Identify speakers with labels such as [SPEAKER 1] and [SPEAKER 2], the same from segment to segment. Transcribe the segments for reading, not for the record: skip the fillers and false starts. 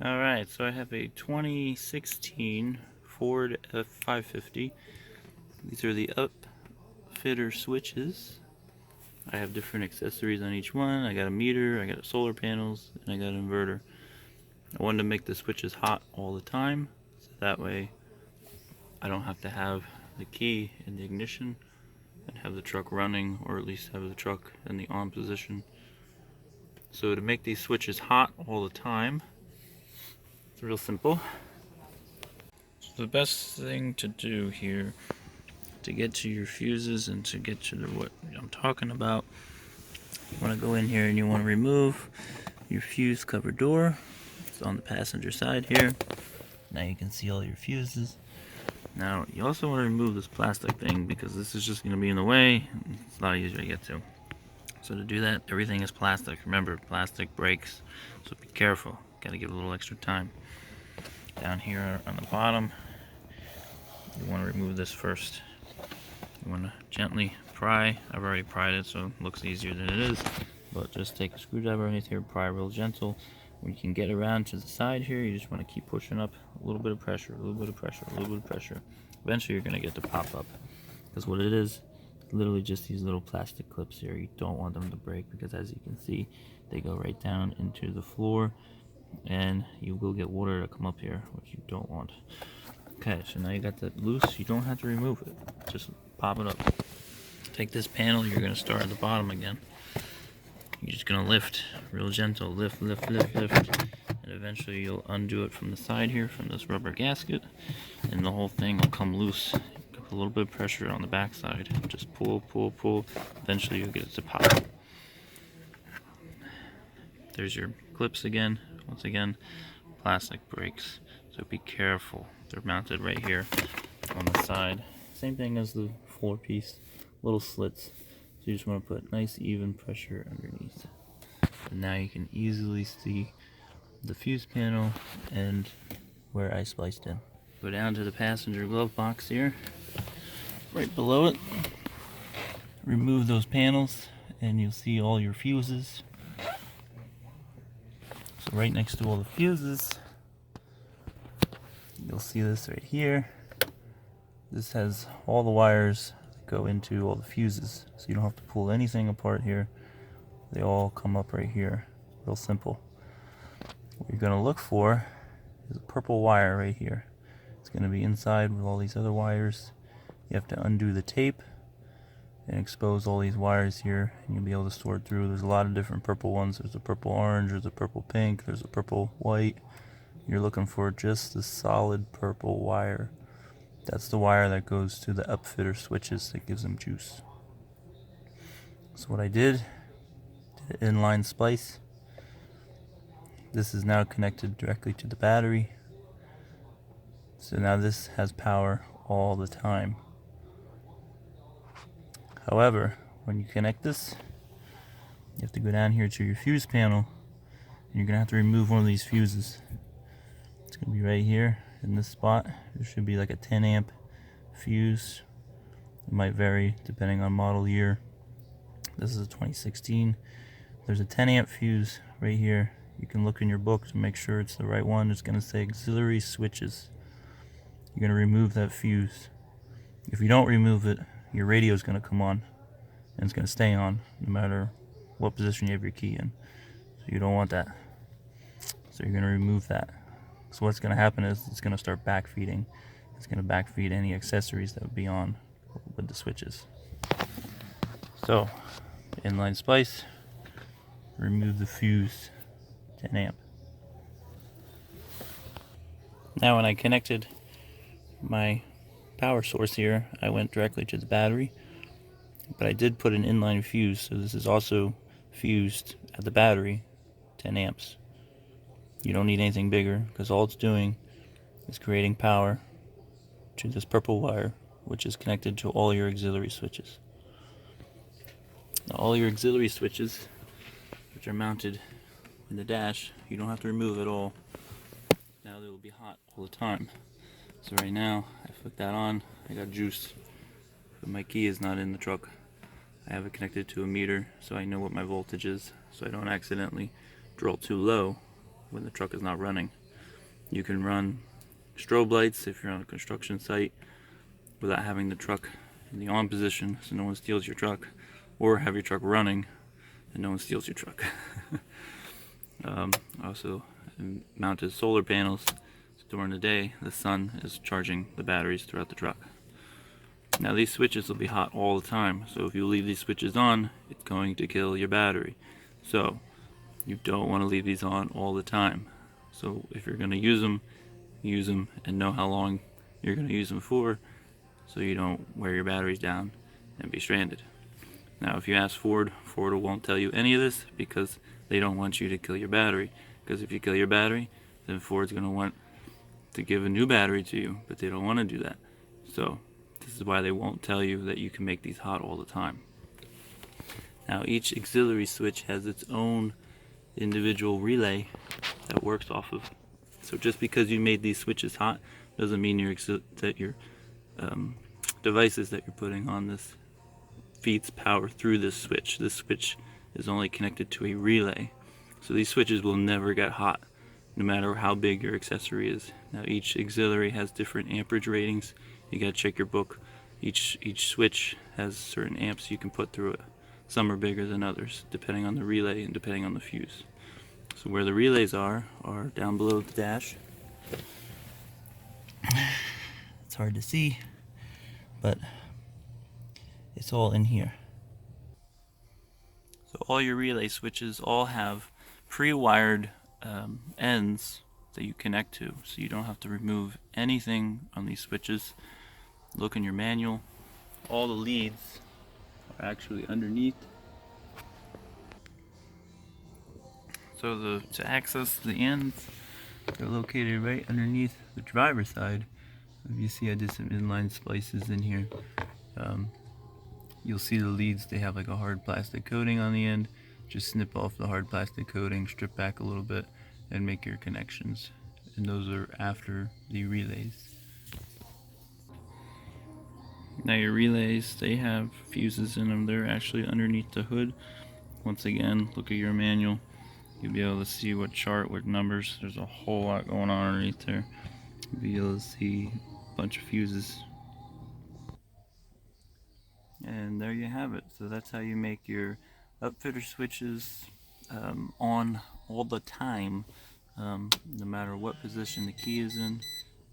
[SPEAKER 1] Alright, so I have a 2016 Ford F550. These are the Upfitter Switches. I have different accessories on each one. I got a meter, I got solar panels, and I got an inverter. I wanted to make the switches hot all the time, so that way I don't have to have the key in the ignition and have the truck running, or at least have the truck in the on position. So to make these switches hot all the time, it's real simple. The best thing to do here to get to your fuses and to get to what I'm talking about, you want to go in here and you want to remove your fuse cover door. It's on the passenger side here. Now you can see all your fuses. Now you also want to remove this plastic thing because this is just going to be in the way. It's not easy to get to. So to do that, everything is plastic. Remember, plastic breaks, so be careful. Got to give it a little extra time. Down here on the bottom, you want to remove this first. You want to gently pry. I've already pried it, so it looks easier than it is. But just take a screwdriver underneath here, pry real gentle. When you can get around to the side here, you just want to keep pushing up. A little bit of pressure, a little bit of pressure, a little bit of pressure. Eventually you're going to get the pop up. Because what it is, literally just these little plastic clips here. You don't want them to break because as you can see, they go right down into the floor. And you will get water to come up here, which you don't want. Okay, so now you got that loose. You don't have to remove it. Just pop it up. Take this panel. You're going to start at the bottom again. You're just going to lift, real gentle. Lift, lift, lift, lift. And eventually you'll undo it from the side here, from this rubber gasket. And the whole thing will come loose. Put a little bit of pressure on the back side. Just pull, pull, pull. Eventually you'll get it to pop. There's your clips again. Once again, plastic breaks, so be careful. They're mounted right here on the side. Same thing as the floor piece, little slits. So you just want to put nice even pressure underneath. And now you can easily see the fuse panel and where I spliced in. Go down to the passenger glove box here, right below it. Remove those panels and you'll see all your fuses. So right next to all the fuses, you'll see this right here. This has all the wires that go into all the fuses, so you don't have to pull anything apart here. They all come up right here. Real simple. What you're going to look for is a purple wire right here. It's going to be inside with all these other wires. You have to undo the tape and expose all these wires here, and you'll be able to sort through. There's a lot of different purple ones. There's a purple orange, there's a purple pink, there's a purple white. You're looking for just the solid purple wire. That's the wire that goes to the upfitter switches that gives them juice. So what I did an inline splice. This is now connected directly to the battery. So now this has power all the time. However, when you connect this, you have to go down here to your fuse panel, and you're going to have to remove one of these fuses. It's going to be right here in this spot. There should be like a 10 amp fuse. It might vary depending on model year. This is a 2016. There's a 10 amp fuse right here. You can look in your book to make sure it's the right one. It's going to say auxiliary switches. You're going to remove that fuse. If you don't remove it, your radio is going to come on, and it's going to stay on no matter what position you have your key in. So you don't want that. So you're going to remove that. So what's going to happen is it's going to start backfeeding. It's going to backfeed any accessories that would be on with the switches. So inline splice, remove the fuse, 10 amp. Now when I connected my power source here, I went directly to the battery, but I did put an inline fuse, so this is also fused at the battery, 10 amps. You don't need anything bigger because all it's doing is creating power to this purple wire, which is connected to all your auxiliary switches. Now all your auxiliary switches, which are mounted in the dash, you don't have to remove at all. Now they will be hot all the time. So right now, I flick that on, I got juice, but my key is not in the truck. I have it connected to a meter, so I know what my voltage is, so I don't accidentally drill too low when the truck is not running. You can run strobe lights if you're on a construction site without having the truck in the on position so no one steals your truck, or have your truck running and no one steals your truck. Also mounted solar panels, so during the day the sun is charging the batteries throughout the truck. Now these switches will be hot all the time, so if you leave these switches on, it's going to kill your battery. So you don't want to leave these on all the time. So if you're going to use them and know how long you're going to use them for, so you don't wear your batteries down and be stranded. Now if you ask Ford won't tell you any of this because they don't want you to kill your battery. Because if you kill your battery, then Ford's going to want to give a new battery to you, but they don't want to do that. So this is why they won't tell you that you can make these hot all the time. Now each auxiliary switch has its own individual relay that works off of. So just because you made these switches hot doesn't mean that your devices that you're putting on this feeds power through this switch. This switch is only connected to a relay. So these switches will never get hot, no matter how big your accessory is. Now each auxiliary has different amperage ratings. You gotta check your book. Each switch has certain amps you can put through it. Some are bigger than others, depending on the relay and depending on the fuse. So where the relays are down below the dash. It's hard to see, but it's all in here. So all your relay switches all have pre-wired ends that you connect to, so you don't have to remove anything on these switches. Look in your manual. All the leads are actually underneath. So to access the ends, they're located right underneath the driver's side. If you see, I did some inline splices in here. You'll see the leads, they have like a hard plastic coating on the end. Just snip off the hard plastic coating, strip back a little bit, and make your connections. And those are after the relays. Now your relays, they have fuses in them. They're actually underneath the hood. Once again, look at your manual. You'll be able to see what chart, what numbers. There's a whole lot going on underneath there. You'll be able to see a bunch of fuses. And there you have it. So that's how you make your upfitter switches on all the time, no matter what position the key is in.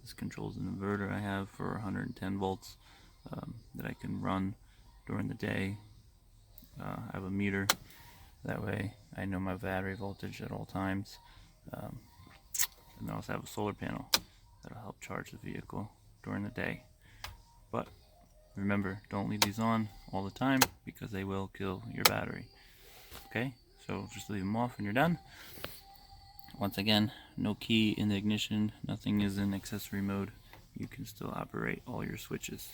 [SPEAKER 1] This controls an inverter I have for 110 volts that I can run during the day. I have a meter, that way I know my battery voltage at all times. And I also have a solar panel that'll help charge the vehicle during the day. But remember, don't leave these on all the time because they will kill your battery. Okay, so just leave them off when you're done. Once again, no key in the ignition, nothing is in accessory mode. You can still operate all your switches.